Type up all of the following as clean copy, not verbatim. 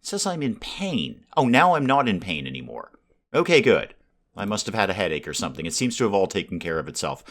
says I'm in pain. Oh, now I'm not in pain anymore. Okay, good. I must have had a headache or something. It seems to have all taken care of itself.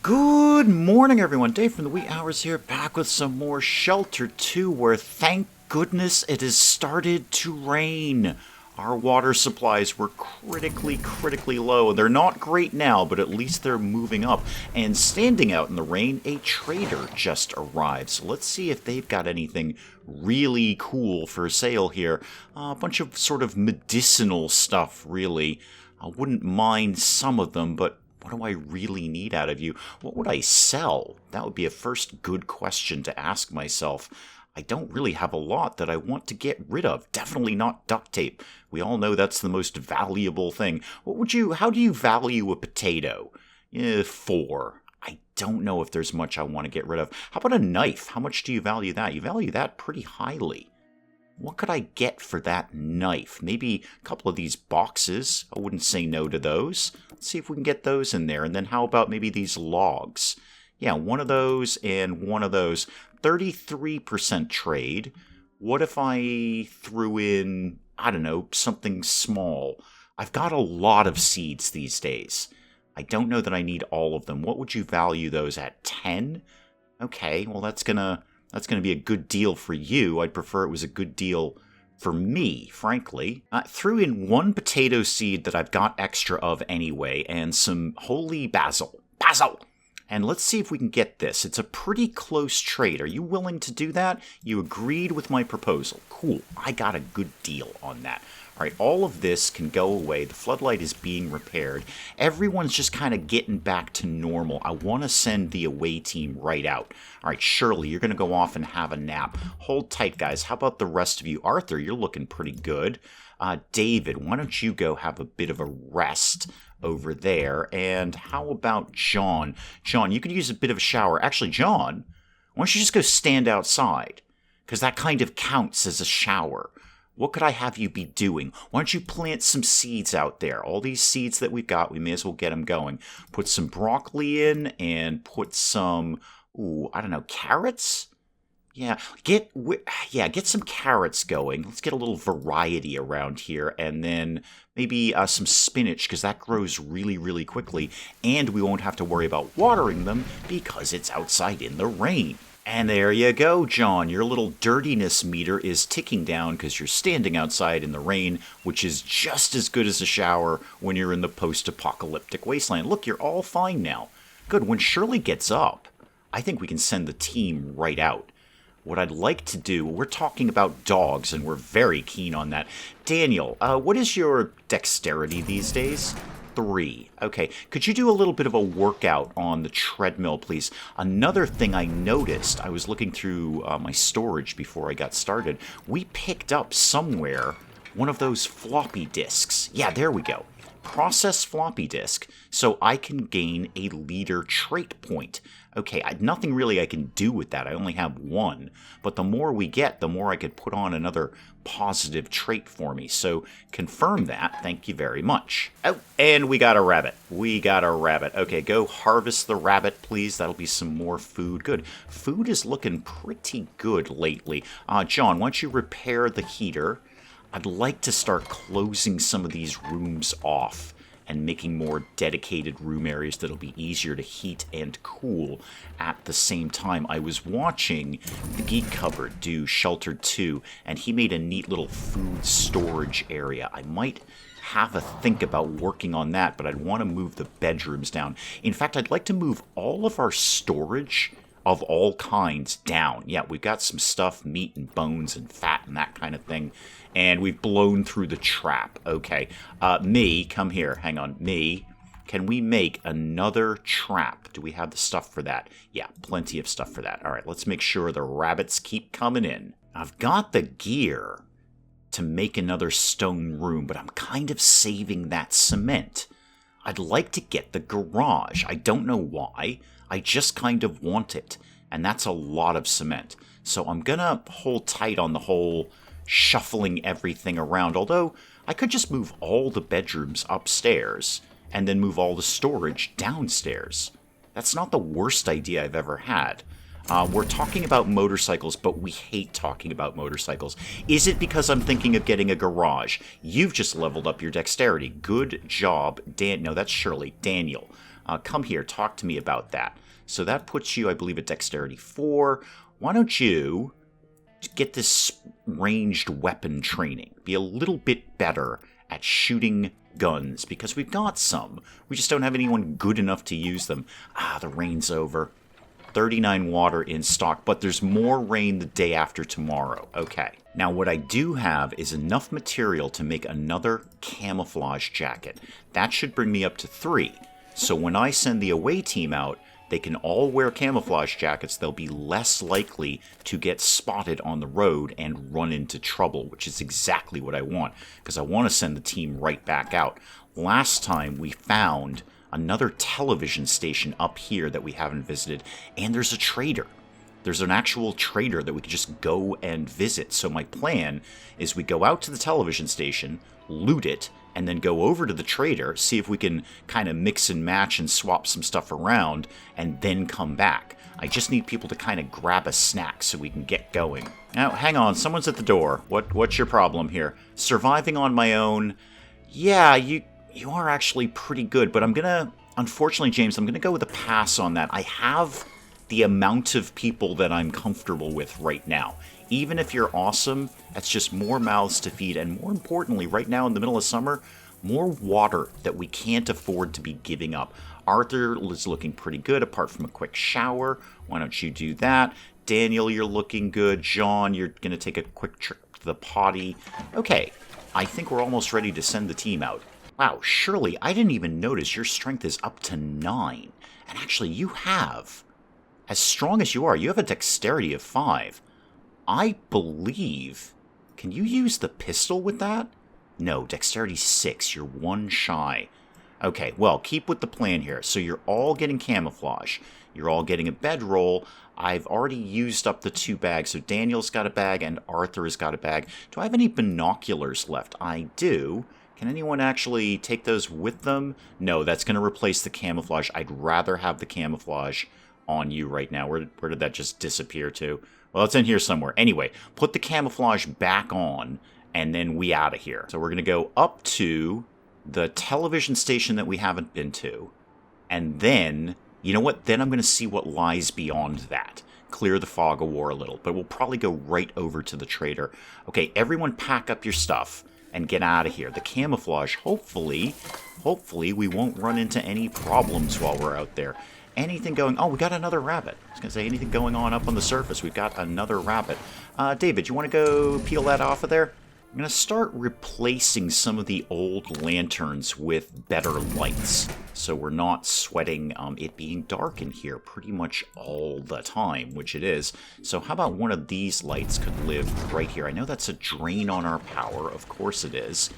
Good morning, everyone. Dave from the wee hours here, back with some more Shelter 2, where thank goodness it has started to rain. Our water supplies were critically low. They're not great now, but at least they're moving up. And standing out in the rain, a trader just arrived. So let's see if they've got anything really cool for sale here. A bunch of sort of medicinal stuff, really. I wouldn't mind some of them, but what do I really need out of you? What would I sell? That would be a first good question to ask myself. I don't really have a lot that I want to get rid of. Definitely not duct tape. We all know that's the most valuable thing. How do you value a potato? 4. I don't know if there's much I want to get rid of. How about a knife? How much do you value that? You value that pretty highly. What could I get for that knife? Maybe a couple of these boxes. I wouldn't say no to those. Let's see if we can get those in there. And then how about maybe these logs? Yeah, one of those and one of those. 33% trade. What if I threw in, I don't know, something small? I've got a lot of seeds these days. I don't know that I need all of them. What would you value those at? 10? Okay, well that's gonna be a good deal for you. I'd prefer it was a good deal for me, frankly. Threw in one potato seed that I've got extra of anyway, and some holy basil. Basil! And let's see if we can get this. It's a pretty close trade. Are you willing to do that? You agreed with my proposal. Cool. I got a good deal on that. All right, all of this can go away. The floodlight is being repaired. Everyone's just kind of getting back to normal. I want to send the away team right out. All right, Shirley, you're going to go off and have a nap. Hold tight, guys. How about the rest of you? Arthur, you're looking pretty good. David, why don't you go have a bit of a rest over there? And how about John? John, you could use a bit of a shower. Actually, John, why don't you just go stand outside? Because that kind of counts as a shower. What could I have you be doing? Why don't you plant some seeds out there? All these seeds that we've got, we may as well get them going. Put some broccoli in and put some, I don't know, carrots? Yeah, get some carrots going. Let's get a little variety around here, and then maybe some spinach, because that grows really quickly, and we won't have to worry about watering them because it's outside in the rain. And there you go, John. Your little dirtiness meter is ticking down because you're standing outside in the rain, which is just as good as a shower when you're in the post-apocalyptic wasteland. Look, you're all fine now. Good. When Shirley gets up, I think we can send the team right out. What I'd like to do, we're talking about dogs, and we're very keen on that. Daniel, what is your dexterity these days? 3. Okay, could you do a little bit of a workout on the treadmill, please? Another thing I noticed, I was looking through my storage before I got started. We picked up somewhere one of those floppy disks. Yeah, there we go. Process floppy disk, so I can gain a leader trait point. Okay, nothing really I can do with that. I only have 1. But the more we get, the more I could put on another positive trait for me. So confirm that. Thank you very much. Oh, and we got a rabbit. Okay, go harvest the rabbit, please. That'll be some more food. Good. Food is looking pretty good lately. John, why don't you repair the heater? I'd like to start closing some of these rooms off and making more dedicated room areas that'll be easier to heat and cool at the same time. I was watching the Geek Cupboard do Shelter 2, and he made a neat little food storage area. I might have a think about working on that, but I'd want to move the bedrooms down. In fact, I'd like to move all of our storage of all kinds down. Yeah, we've got some stuff, meat and bones and fat and that kind of thing. And we've blown through the trap. Okay. Me, come here. Hang on. Me, can we make another trap? Do we have the stuff for that? Yeah, plenty of stuff for that. All right, let's make sure the rabbits keep coming in. I've got the gear to make another stone room, but I'm kind of saving that cement. I'd like to get the garage. I don't know why. I just kind of want it. And that's a lot of cement. So I'm going to hold tight on the whole shuffling everything around. Although I could just move all the bedrooms upstairs and then move all the storage downstairs. That's not the worst idea I've ever had. We're talking about motorcycles, but we hate talking about motorcycles. Is it because I'm thinking of getting a garage? You've just leveled up your dexterity. Good job, Dan. No, that's Shirley. Daniel. Come here. Talk to me about that. So that puts you, I believe, at dexterity 4. Why don't you get this ranged weapon training? Be a little bit better at shooting guns, because we've got some. We just don't have anyone good enough to use them. The rain's over. 39 water in stock, but there's more rain the day after tomorrow. Okay. Now what I do have is enough material to make another camouflage jacket. That should bring me up to 3. So when I send the away team out, they can all wear camouflage jackets. They'll be less likely to get spotted on the road and run into trouble, which is exactly what I want, because I want to send the team right back out. Last time we found another television station up here that we haven't visited, and there's a trader. There's an actual trader that we could just go and visit. So my plan is we go out to the television station, loot it, and then go over to the trader, see if we can kind of mix and match and swap some stuff around, and then come back. I just need people to kind of grab a snack so we can get going. Now, hang on, someone's at the door. What's your problem here? Surviving on my own? Yeah, you are actually pretty good, but unfortunately, James, I'm gonna go with a pass on that. I have the amount of people that I'm comfortable with right now. Even if you're awesome, that's just more mouths to feed, and more importantly, right now in the middle of summer, more water that we can't afford to be giving up. Arthur is looking pretty good, apart from a quick shower. Why don't you do that? Daniel, you're looking good. John, you're gonna take a quick trip to the potty. Okay, I think we're almost ready to send the team out. Wow, Shirley, I didn't even notice your strength is up to 9. And actually, you have, as strong as you are, you have a dexterity of 5. I believe, can you use the pistol with that? No, dexterity 6, you're 1 shy. Okay, well, keep with the plan here. So you're all getting camouflage. You're all getting a bedroll. I've already used up the 2 bags, so Daniel's got a bag and Arthur has got a bag. Do I have any binoculars left? I do. Can anyone actually take those with them? No, that's going to replace the camouflage. I'd rather have the camouflage on you right now. Where did that just disappear to? Well, it's in here somewhere. Anyway, put the camouflage back on, and then we out of here. So we're going to go up to the television station that we haven't been to, and then, you know what? Then I'm going to see what lies beyond that. Clear the fog of war a little, but we'll probably go right over to the trader. Okay, everyone pack up your stuff and get out of here. The camouflage, hopefully we won't run into any problems while we're out there. Anything going... Oh, we got another rabbit. I was going to say, anything going on up on the surface. We've got another rabbit. David, you want to go peel that off of there? I'm going to start replacing some of the old lanterns with better lights, so we're not sweating it being dark in here pretty much all the time, which it is. So how about one of these lights could live right here? I know that's a drain on our power, of course it is,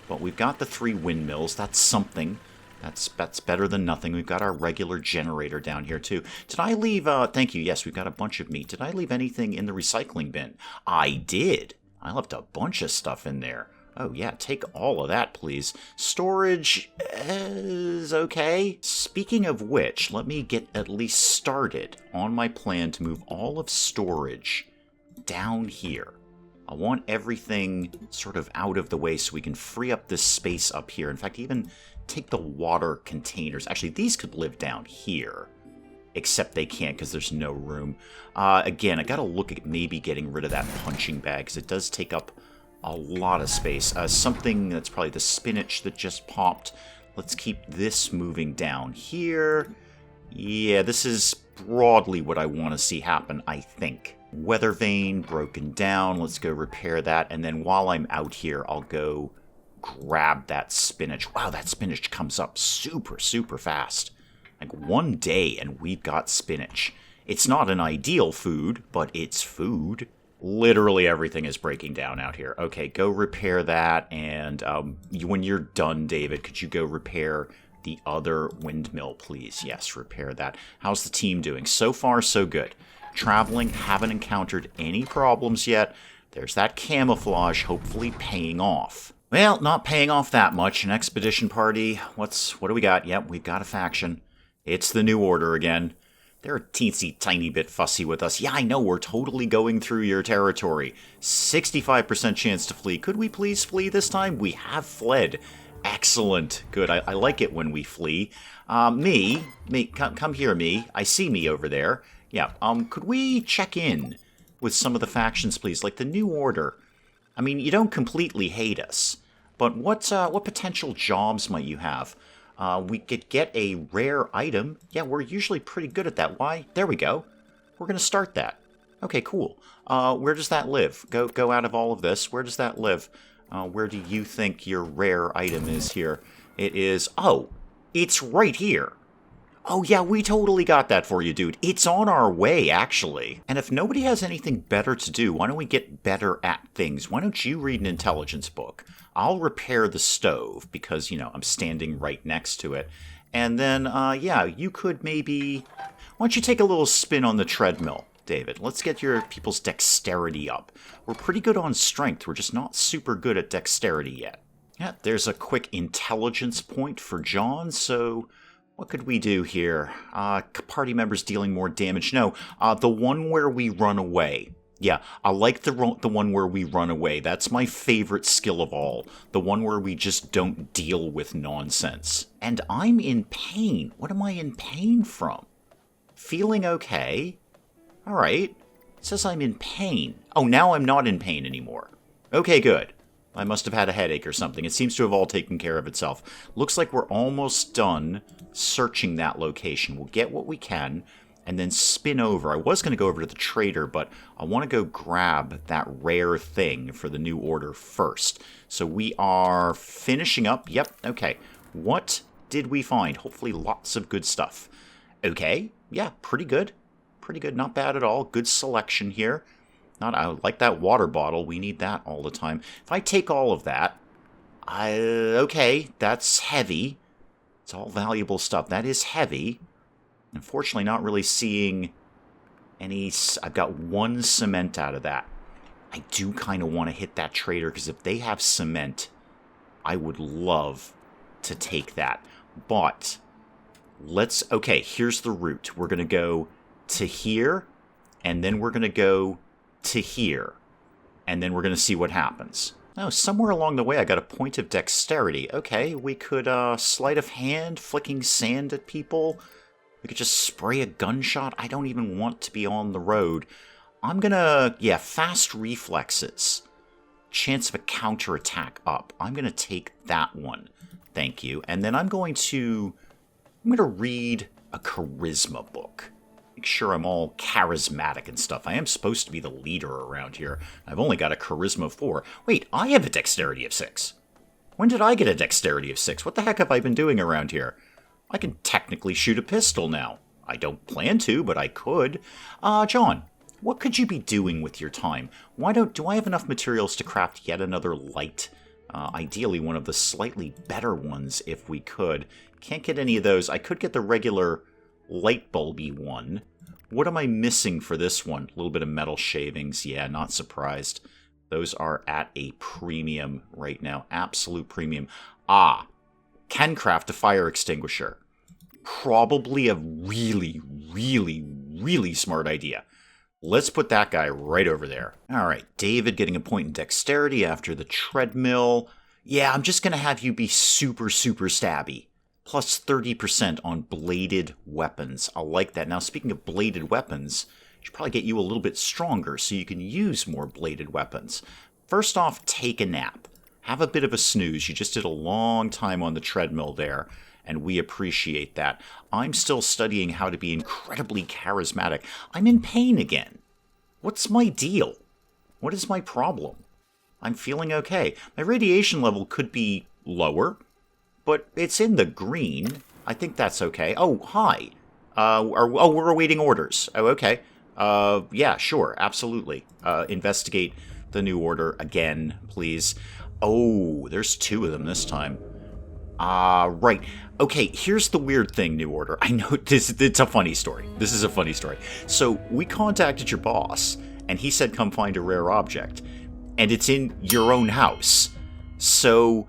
but we've got the 3 windmills. That's something. That's better than nothing. We've got our regular generator down here, too. Did I leave... thank you. Yes, we've got a bunch of meat. Did I leave anything in the recycling bin? I did. I left a bunch of stuff in there. Oh, yeah, take all of that, please. Storage is okay. Speaking of which, let me get at least started on my plan to move all of storage down here. I want everything sort of out of the way so we can free up this space up here. In fact, even take the water containers. Actually, these could live down here, except they can't because there's no room. Again, I got to look at maybe getting rid of that punching bag because it does take up a lot of space. Something that's probably the spinach that just popped. Let's keep this moving down here. Yeah, this is broadly what I want to see happen, I think. Weather vane broken down. Let's go repair that. And then while I'm out here, I'll go grab that spinach. Wow, that spinach comes up super, super fast. Like 1 day and we've got spinach. It's not an ideal food, but it's food. Literally everything is breaking down out here. Okay, go repair that. And when you're done, David, could you go repair the other windmill, please? Yes, repair that. How's the team doing? So far, so good. Traveling, haven't encountered any problems yet. There's that camouflage hopefully paying off. Well, not paying off that much. An expedition party. What do we got? Yep, we've got a faction. It's the New Order again. They're a teensy tiny bit fussy with us. Yeah, I know, we're totally going through your territory. 65% chance to flee. Could we please flee this time? We have fled. Excellent. Good. I like it when we flee. Me, come here, me. I see me over there. Yeah, could we check in with some of the factions, please? Like the New Order. I mean, you don't completely hate us, but what potential jobs might you have? We could get a rare item. Yeah, we're usually pretty good at that. Why? There we go. We're going to start that. Okay, cool. Where does that live? Go out of all of this. Where does that live? Where do you think your rare item is here? It is... Oh, it's right here. Oh yeah, we totally got that for you, dude. It's on our way, actually. And if nobody has anything better to do, why don't we get better at things? Why don't you read an intelligence book? I'll repair the stove, because, you know, I'm standing right next to it. And then, yeah, you could maybe... Why don't you take a little spin on the treadmill, David? Let's get your people's dexterity up. We're pretty good on strength. We're just not super good at dexterity yet. Yeah, there's a quick intelligence point for John, so... What could we do here? Party members dealing more damage. No, the one where we run away. Yeah, I like the one where we run away. That's my favorite skill of all. The one where we just don't deal with nonsense. And I'm in pain. What am I in pain from? Feeling okay. All right. It says I'm in pain. Oh, now I'm not in pain anymore. Okay, good. I must have had a headache or something. It seems to have all taken care of itself. Looks like we're almost done searching that location. We'll get what we can and then spin over. I was going to go over to the trader, but I want to go grab that rare thing for the New Order first. So we are finishing up. Yep, okay. What did we find? Hopefully lots of good stuff. Okay, yeah, pretty good. Pretty good, not bad at all. Good selection here. I like that water bottle. We need that all the time. If I take all of that, okay, that's heavy. It's all valuable stuff. That is heavy. Unfortunately, not really seeing any... I've got one cement out of that. I do kind of want to hit that trader, because if they have cement, I would love to take that. But let's... Okay, here's the route. We're going to go to here, and then we're going to go to here, and then we're going to see what happens. Oh, somewhere along the way I got a point of dexterity. Okay, we could sleight of hand, flicking sand at people. We could just spray a gunshot. I don't even want to be on the road. I'm gonna, yeah, fast reflexes. Chance of a counterattack up. I'm gonna take that one. Thank you. And then I'm gonna read a charisma book. Make sure I'm all charismatic and stuff. I am supposed to be the leader around here. I've only got a charisma of 4. Wait, I have a dexterity of 6. When did I get a dexterity of 6? What the heck have I been doing around here? I can technically shoot a pistol now. I don't plan to, but I could. John, what could you be doing with your time? Do I have enough materials to craft yet another light? Ideally one of the slightly better ones if we could. Can't get any of those. I could get the regular light bulby one. What am I missing for this one? A little bit of metal shavings. Yeah, not surprised. Those are at a premium right now. Absolute premium. Can craft a fire extinguisher. Probably a really, really, really smart idea. Let's put that guy right over there. All right, David getting a point in dexterity after the treadmill. Yeah, I'm just going to have you be super, super stabby. Plus 30% on bladed weapons. I like that. Now, speaking of bladed weapons, I should probably get you a little bit stronger so you can use more bladed weapons. First off, take a nap. Have a bit of a snooze. You just did a long time on the treadmill there, and we appreciate that. I'm still studying how to be incredibly charismatic. I'm in pain again. What's my deal? What is my problem? I'm feeling okay. My radiation level could be lower, but it's in the green. I think that's okay. Oh, hi. We're awaiting orders. Oh, okay. Yeah, sure, absolutely. Investigate the New Order again, please. Oh, there's 2 of them this time. Right. Okay, here's the weird thing, New Order. I know it's a funny story. This is a funny story. So, we contacted your boss, and he said come find a rare object. And it's in your own house. So,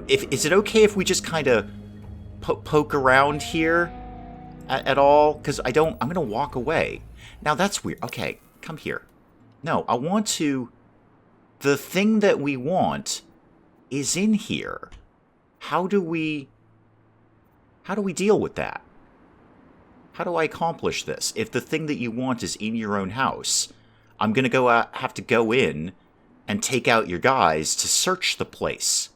is it okay if we just kind of poke around here? at all? Because I'm going to walk away. Now, that's weird. Okay, come here. No, I want to... The thing that we want is in here. How do we deal with that? How do I accomplish this? If the thing that you want is in your own house, I'm going to have to go in and take out your guys to search the place.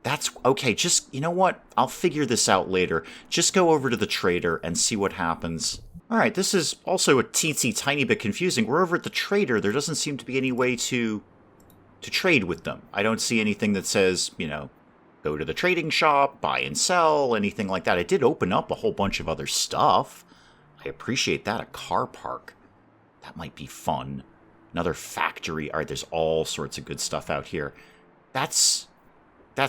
That's okay. Just, you know what? I'll figure this out later. Just go over to the trader and see what happens. All right, this is also a teensy tiny bit confusing. We're over at the trader. There doesn't seem to be any way to trade with them. I don't see anything that says, you know, go to the trading shop, buy and sell, anything like that. It did open up a whole bunch of other stuff. I appreciate that. A car park. That might be fun. Another factory. All right, there's all sorts of good stuff out here. That's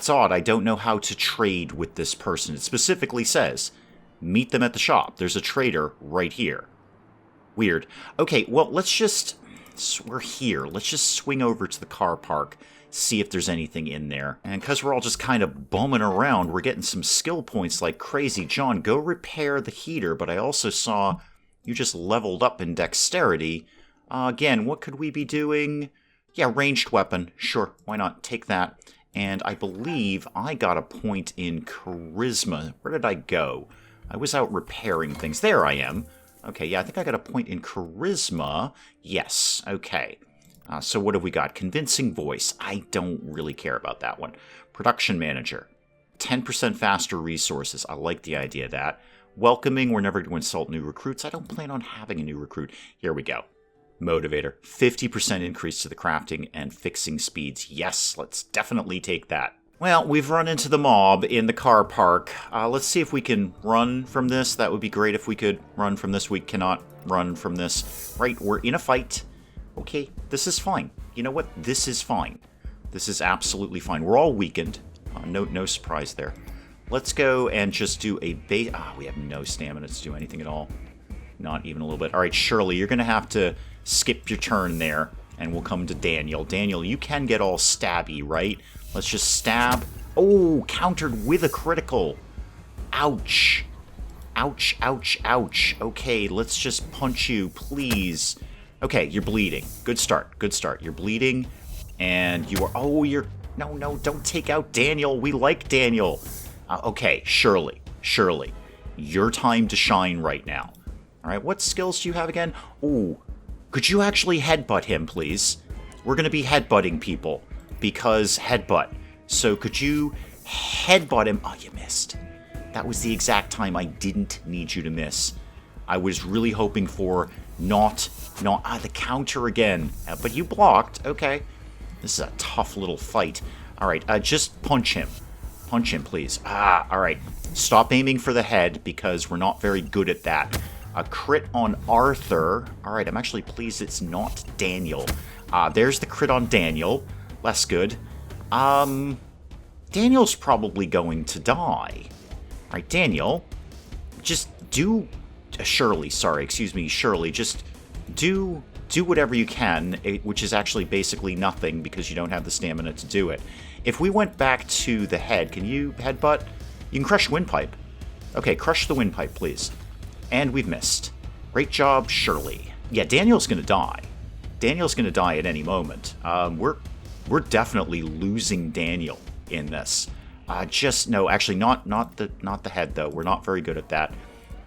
odd. I don't know how to trade with this person. It specifically says, meet them at the shop. There's a trader right here. Weird. Okay, well, we're here. Let's just swing over to the car park, see if there's anything in there. And because we're all just kind of bumming around, we're getting some skill points like crazy. John, go repair the heater, but I also saw you just leveled up in dexterity. Again, what could we be doing? Yeah, ranged weapon. Sure, why not? Take that. And I believe I got a point in charisma. Where did I go? I was out repairing things. There I am. Okay, yeah, I think I got a point in charisma. Yes, okay. So what have we got? Convincing voice. I don't really care about that one. Production manager. 10% faster resources. I like the idea of that. Welcoming. We're never going to insult new recruits. I don't plan on having a new recruit. Here we go. Motivator. 50% increase to the crafting and fixing speeds. Yes, let's definitely take that. Well, we've run into the mob in the car park. Let's see if we can run from this. That would be great if we could run from this. We cannot run from this. Right, we're in a fight. Okay, this is fine. You know what? This is fine. This is absolutely fine. We're all weakened. No surprise there. Let's go and just do a base... we have no stamina to do anything at all. Not even a little bit. All right, Shirley, you're going to have to skip your turn there, and we'll come to Daniel. Daniel, you can get all stabby, right? Let's just stab. Oh, countered with a critical. Ouch. Ouch, ouch, ouch. Okay, let's just punch you, please. Okay, you're bleeding. Good start, good start. You're bleeding, and you are... Oh, you're... No, don't take out Daniel. We like Daniel. Okay, Shirley, your time to shine right now. All right, what skills do you have again? Ooh, could you actually headbutt him, please? We're going to be headbutting people because headbutt. So could you headbutt him? Oh, you missed. That was the exact time I didn't need you to miss. I was really hoping for the counter again. But you blocked. Okay. This is a tough little fight. All right, just punch him. Punch him, please. All right. Stop aiming for the head because we're not very good at that. A crit on Arthur. All right, I'm actually pleased it's not Daniel. There's the crit on Daniel. Less good. Daniel's probably going to die. All right, Daniel, just do... Shirley, just do whatever you can, which is actually basically nothing because you don't have the stamina to do it. If we went back to the head, can you headbutt? You can crush windpipe. Okay, crush the windpipe, please. And we've missed. Great job, Shirley. Yeah, Daniel's going to die. Daniel's going to die at any moment. We're definitely losing Daniel in this. No, actually, not the head though. We're not very good at that.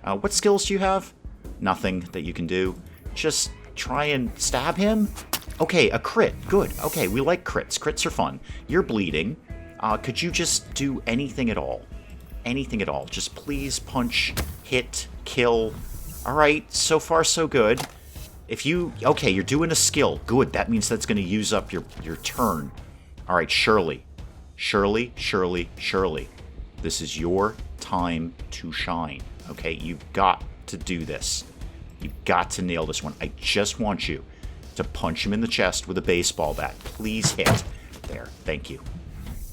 What skills do you have? Nothing that you can do. Just try and stab him. Okay, a crit. Good. Okay, we like crits. Crits are fun. You're bleeding. Could you just do anything at all? Anything at all. Just please punch, hit, kill. All right, so far so good. Okay, you're doing a skill. Good, that means that's going to use up your turn. All right, Shirley. This is your time to shine. Okay, you've got to do this. You've got to nail this one. I just want you to punch him in the chest with a baseball bat. Please hit. There, thank you.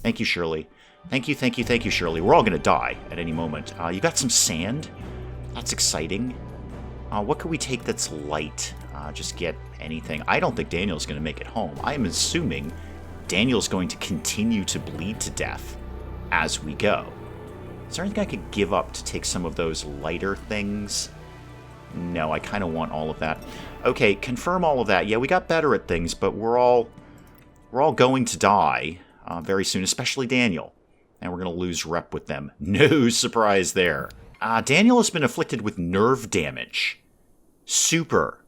Thank you, Shirley. Thank you, Shirley. We're all going to die at any moment. You got some sand? That's exciting. What could we take that's light? Just get anything. I don't think Daniel's going to make it home. I'm assuming Daniel's going to continue to bleed to death as we go. Is there anything I could give up to take some of those lighter things? No, I kind of want all of that. Okay, confirm all of that. Yeah, we got better at things, but we're all going to die very soon, especially Daniel. And we're going to lose rep with them. No surprise there. Daniel has been afflicted with nerve damage. Super.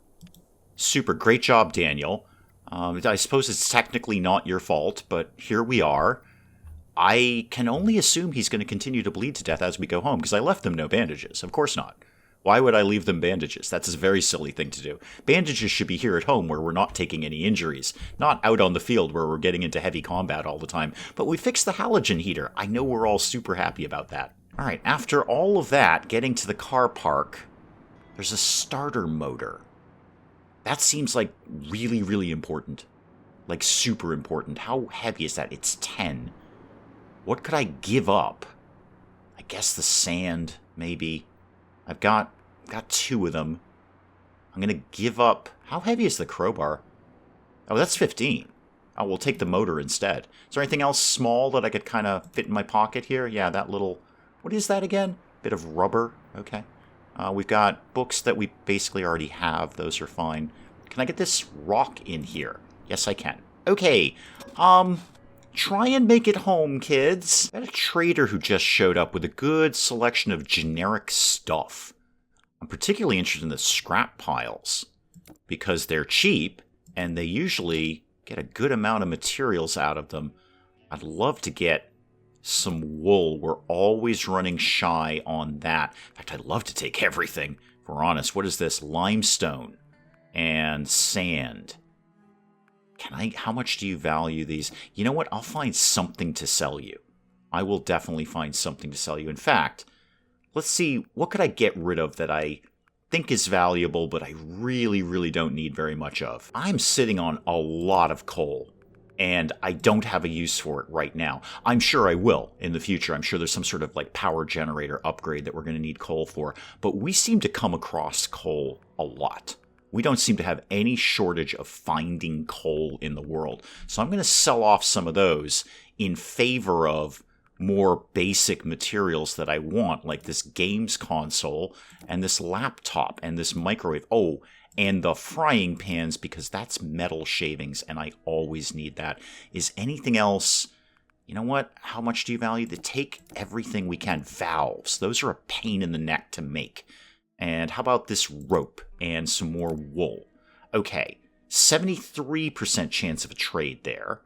Great job, Daniel. I suppose it's technically not your fault, but here we are. I can only assume he's going to continue to bleed to death as we go home, because I left them no bandages. Of course not. Why would I leave them bandages? That's a very silly thing to do. Bandages should be here at home where we're not taking any injuries, not out on the field where we're getting into heavy combat all the time. But we fixed the halogen heater. I know we're all super happy about that. All right, after all of that, getting to the car park, there's a starter motor. That seems like really, really important. Like super important. How heavy is that? It's 10. What could I give up? I guess the sand, maybe. I've got 2 of them. I'm going to give up... How heavy is the crowbar? Oh, that's 15. Oh, we'll take the motor instead. Is there anything else small that I could kind of fit in my pocket here? Yeah, that little... What is that again? Bit of rubber. Okay. We've got books that we basically already have. Those are fine. Can I get this rock in here? Yes, I can. Okay. Try and make it home, kids. Got a trader who just showed up with a good selection of generic stuff. I'm particularly interested in the scrap piles because they're cheap and they usually get a good amount of materials out of them. I'd love to get some wool. We're always running shy on that. In fact, I'd love to take everything, if we're honest. What is this? Limestone and sand. How much do you value these? You know what? I'll find something to sell you. I will definitely find something to sell you. In fact, let's see, what could I get rid of that I think is valuable, but I really, really don't need very much of? I'm sitting on a lot of coal, and I don't have a use for it right now. I'm sure I will in the future. I'm sure there's some sort of like power generator upgrade that we're going to need coal for, but we seem to come across coal a lot. We don't seem to have any shortage of finding coal in the world. So I'm going to sell off some of those in favor of more basic materials that I want, like this games console and this laptop and this microwave. Oh, and the frying pans, because that's metal shavings, and I always need that. Is anything else... You know what? How much do you value? Take everything we can. Valves. Those are a pain in the neck to make. And how about this rope and some more wool? Okay, 73% chance of a trade there.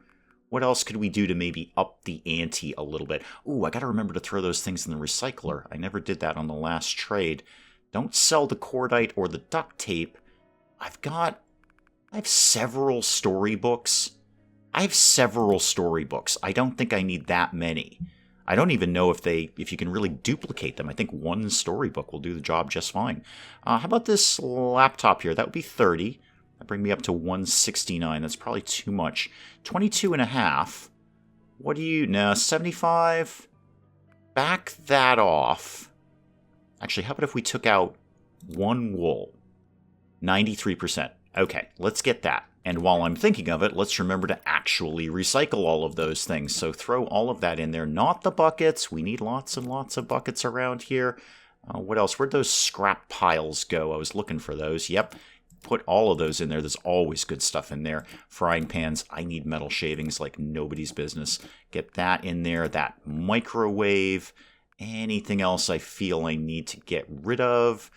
What else could we do to maybe up the ante a little bit? Ooh, I got to remember to throw those things in the recycler. I never did that on the last trade. Don't sell the cordite or the duct tape. I have several storybooks. I don't think I need that many. I don't even know if you can really duplicate them. I think one storybook will do the job just fine. How about this laptop here? That would be 30. That bring me up to 169. That's probably too much. 22 and a half. What do you... No, 75. Back that off. Actually, how about if we took out one wool? 93%. Okay, let's get that. And while I'm thinking of it, let's remember to actually recycle all of those things. So throw all of that in there, not the buckets. We need lots and lots of buckets around here. What else? Where'd those scrap piles go? I was looking for those. Yep. Put all of those in there. There's always good stuff in there. Frying pans. I need metal shavings like nobody's business. Get that in there. That microwave. Anything else I feel I need to get rid of?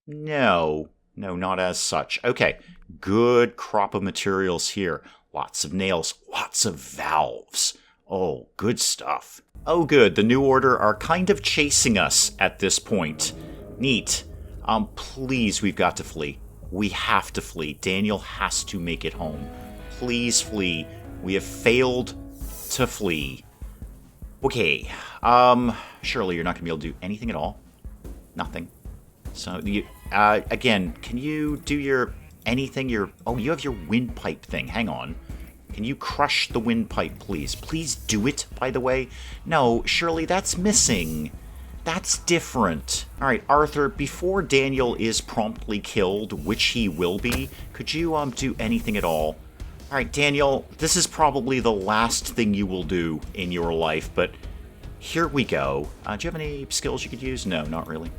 No, not as such. Okay, good crop of materials here. Lots of nails, lots of valves. Oh, good stuff. Oh, good. The New Order are kind of chasing us at this point. Neat. Please, we've got to flee. We have to flee. Daniel has to make it home. Please flee. We have failed to flee. Okay. Surely you're not going to be able to do anything at all. Nothing. So, again, can you do your anything? Oh, you have your windpipe thing. Hang on. Can you crush the windpipe, please? Please do it, by the way. No, Shirley, that's missing. That's different. All right, Arthur, before Daniel is promptly killed, which he will be, could you do anything at all? All right, Daniel, this is probably the last thing you will do in your life, but Here we go. Do you have any skills you could use? No, not really.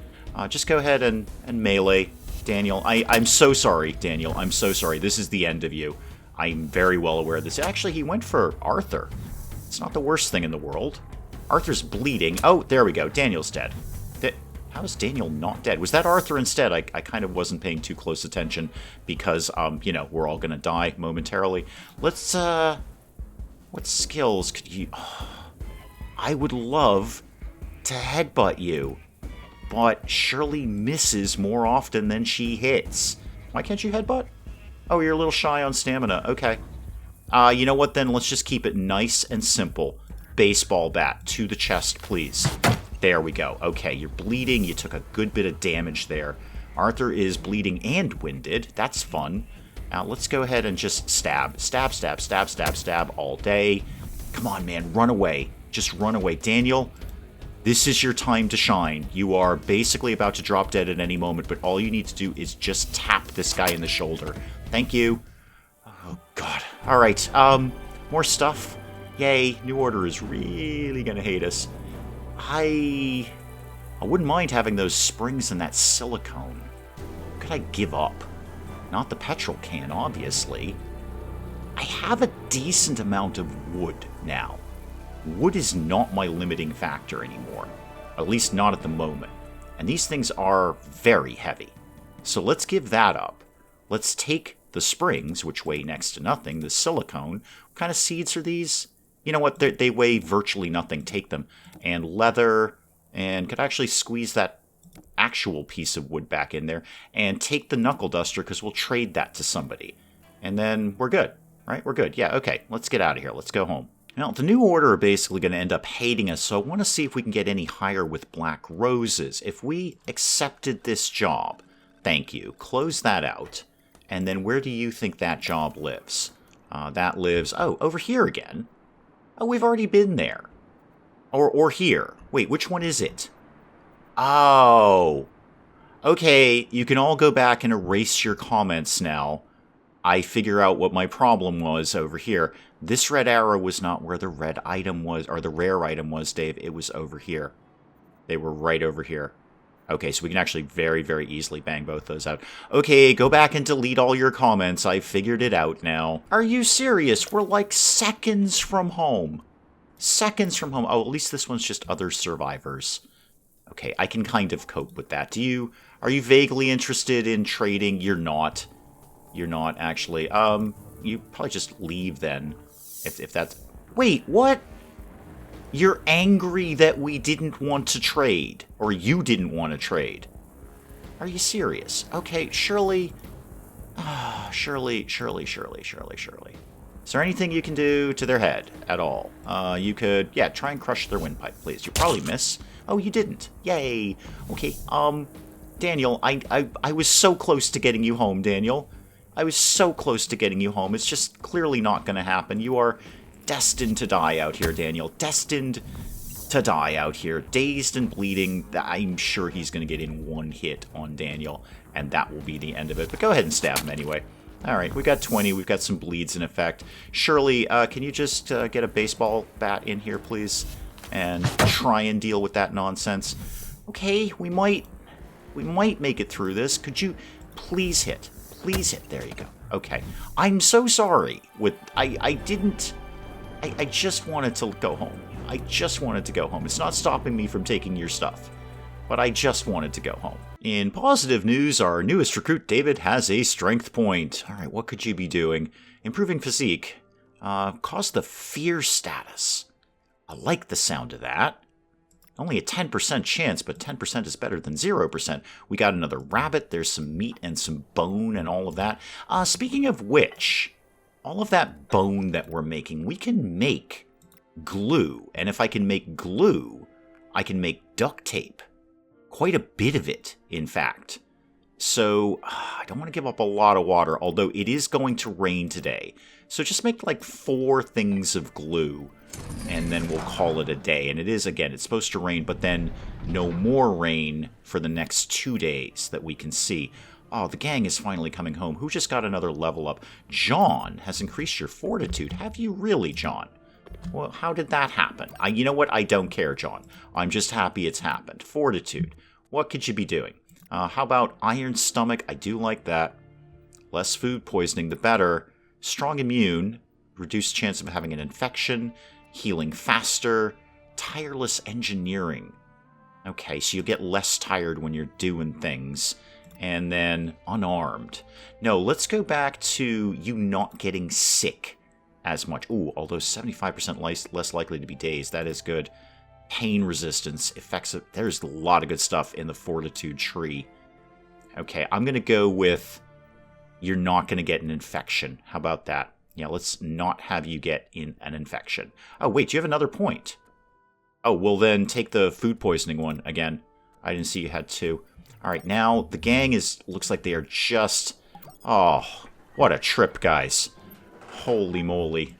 Just go ahead and melee. Daniel, I'm so sorry, Daniel. I'm so sorry. This is the end of you. I'm very well aware of this. Actually, he went for Arthur. It's not the worst thing in the world. Arthur's bleeding. Oh, there we go. Daniel's dead. How is Daniel not dead? Was that Arthur instead? I kind of wasn't paying too close attention because, you know, we're all going to die momentarily. Let's, what skills could you... Oh, I would love to headbutt you, but Shirley misses more often than she hits. Why can't you headbutt? Oh, you're a little shy on stamina. Okay. You know what then? Let's just keep it nice and simple. Baseball bat to the chest, please. There we go. Okay, you're bleeding. You took a good bit of damage there. Arthur is bleeding and winded. That's fun. Now, let's go ahead and just stab. Stab, stab, stab, stab, stab all day. Come on, man. Run away. Just run away. Daniel, this is your time to shine. You are basically about to drop dead at any moment, but all you need to do is just tap this guy in the shoulder. Thank you. Oh, God. All right. More stuff. Yay. New Order is really going to hate us. I wouldn't mind having those springs and that silicone. What could I give up? Not the petrol can, obviously. I have a decent amount of wood now. Wood is not my limiting factor anymore. At least not at the moment. And these things are very heavy. So let's give that up. Let's take the springs, which weigh next to nothing, the silicone. What kind of seeds are these? You know what? They weigh virtually nothing. Take them. And leather. And could actually squeeze that actual piece of wood back in there. And take the knuckle duster because we'll trade that to somebody. And then we're good. Right? We're good. Yeah, okay. Let's get out of here. Let's go home. Now, the New Order are basically going to end up hating us, so I want to see if we can get any higher with black roses. If we accepted this job, thank you, close that out. And then where do you think that job lives? That lives, oh, over here again. Oh, we've already been there. Or here. Wait, which one is it? Oh. Okay, you can all go back and erase your comments now. I figure out what my problem was over here. This red arrow was not where the red item was, or the rare item was, Dave. It was over here. They were right over here. Okay, so we can actually very, very easily bang both those out. Okay, go back and delete all your comments. I figured it out now. Are you serious? We're like seconds from home. Seconds from home. Oh, at least this one's just other survivors. Okay, I can kind of cope with that. Are you vaguely interested in trading? You're not. You're not, actually. You probably just leave then. If that's... Wait, what? You're angry that we didn't want to trade. Or you didn't want to trade. Are you serious? Okay, Shirley. Shirley. Is there anything you can do to their head at all? You could, yeah, try and crush their windpipe, please. You probably miss. Oh, you didn't. Yay. Okay, Daniel, I was so close to getting you home, Daniel. I was so close to getting you home. It's just clearly not going to happen. You are destined to die out here, Daniel. Destined to die out here. Dazed and bleeding. I'm sure he's going to get in one hit on Daniel, and that will be the end of it. But go ahead and stab him anyway. All right, we got 20. We've got some bleeds in effect. Shirley, can you just get a baseball bat in here, please? And try and deal with that nonsense. Okay, we might make it through this. Could you please hit? Please hit. There you go. Okay. I'm so sorry. I just wanted to go home. I just wanted to go home. It's not stopping me from taking your stuff. But I just wanted to go home. In positive news, our newest recruit, David, has a strength point. All right, what could you be doing? Improving physique. Cause the fear status. I like the sound of that. Only a 10% chance, but 10% is better than 0%. We got another rabbit. There's some meat and some bone and all of that. Speaking of which, all of that bone that we're making, we can make glue. And if I can make glue, I can make duct tape. Quite a bit of it, in fact. So, I don't want to give up a lot of water, although it is going to rain today. So just make like 4 things of glue, and then we'll call it a day. And it is, again, it's supposed to rain, but then no more rain for the next 2 days that we can see. Oh, the gang is finally coming home. Who just got another level up? John has increased your fortitude. Have you really, John? Well, how did that happen? You know what? I don't care, John. I'm just happy it's happened. Fortitude. What could you be doing? How about iron stomach? I do like that. Less food poisoning, the better. Strong immune. Reduced chance of having an infection. Healing faster. Tireless engineering. Okay, so you'll get less tired when you're doing things. And then unarmed. No, let's go back to you not getting sick as much. Ooh, although 75% less likely to be dazed. That is good. Pain resistance. Effects of... There's a lot of good stuff in the fortitude tree. Okay, I'm going to go with you're not going to get an infection. How about that? Yeah, let's not have you get in an infection. Oh, wait, do you have another point? Oh, well then take the food poisoning one again. I didn't see you had two. All right, now the gang looks like they are just... Oh, what a trip, guys. Holy moly.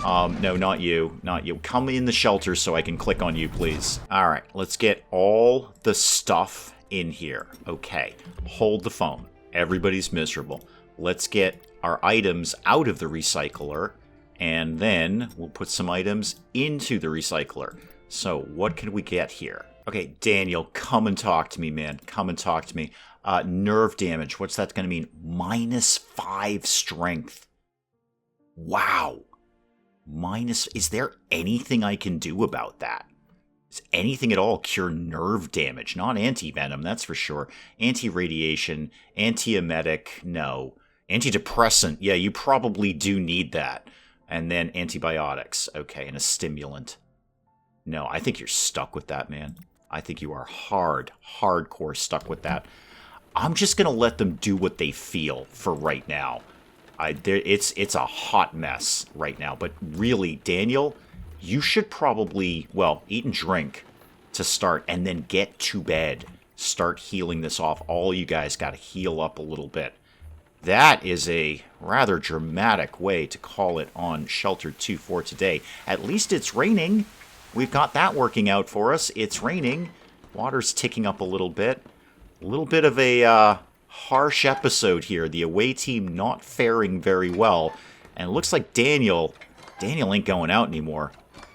No, not you. Not you. Come in the shelter so I can click on you, please. All right, let's get all the stuff in here. Okay, hold the phone. Everybody's miserable. Let's get our items out of the recycler, and then we'll put some items into the recycler. So what can we get here? Okay, Daniel, come and talk to me, man. Come and talk to me. Nerve damage. What's that going to mean? -5 strength. Wow. Is there anything I can do about that? Is anything at all cure nerve damage? Not anti-venom, that's for sure. Anti-radiation, anti-emetic, no. Antidepressant, yeah, you probably do need that. And then antibiotics, okay, and a stimulant. No, I think you're stuck with that, man. I think you are hardcore stuck with that. I'm just going to let them do what they feel for right now. It's a hot mess right now. But really, Daniel, you should probably, well, eat and drink to start and then get to bed. Start healing this off. All you guys got to heal up a little bit. That is a rather dramatic way to call it on Shelter 2 for today. At least it's raining. We've got that working out for us. It's raining. Water's ticking up a little bit. A little bit of a harsh episode here. The away team not faring very well. And it looks like Daniel ain't going out anymore.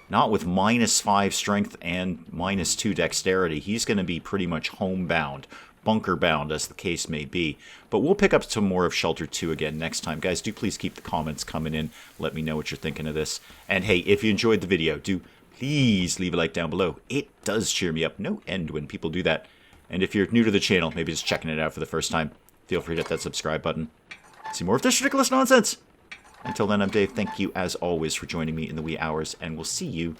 Not with -5 strength and -2 dexterity. He's going to be pretty much homebound. Bunker bound, as the case may be. But we'll pick up some more of Shelter 2 again next time. Guys, do please keep the comments coming in. Let me know what you're thinking of this. And hey, if you enjoyed the video, do please leave a like down below. It does cheer me up no end when people do that. And if you're new to the channel, maybe just checking it out for the first time, feel free to hit that subscribe button. See more of this ridiculous nonsense. Until then, I'm Dave. Thank you, as always, for joining me in the wee hours, and we'll see you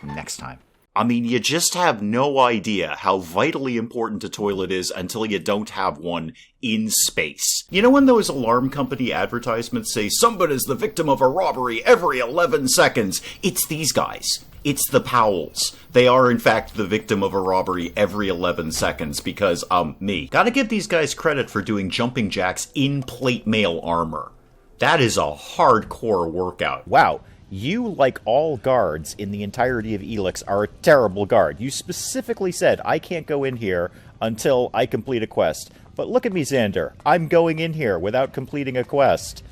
next time. I mean, you just have no idea how vitally important a toilet is until you don't have one in space. You know when those alarm company advertisements say, somebody's the victim of a robbery every 11 seconds? It's these guys. It's the Powells. They are, in fact, the victim of a robbery every 11 seconds because, me. Gotta give these guys credit for doing jumping jacks in plate mail armor. That is a hardcore workout. Wow. You, like all guards in the entirety of Elix, are a terrible guard. You specifically said, I can't go in here until I complete a quest. But look at me, Xander. I'm going in here without completing a quest.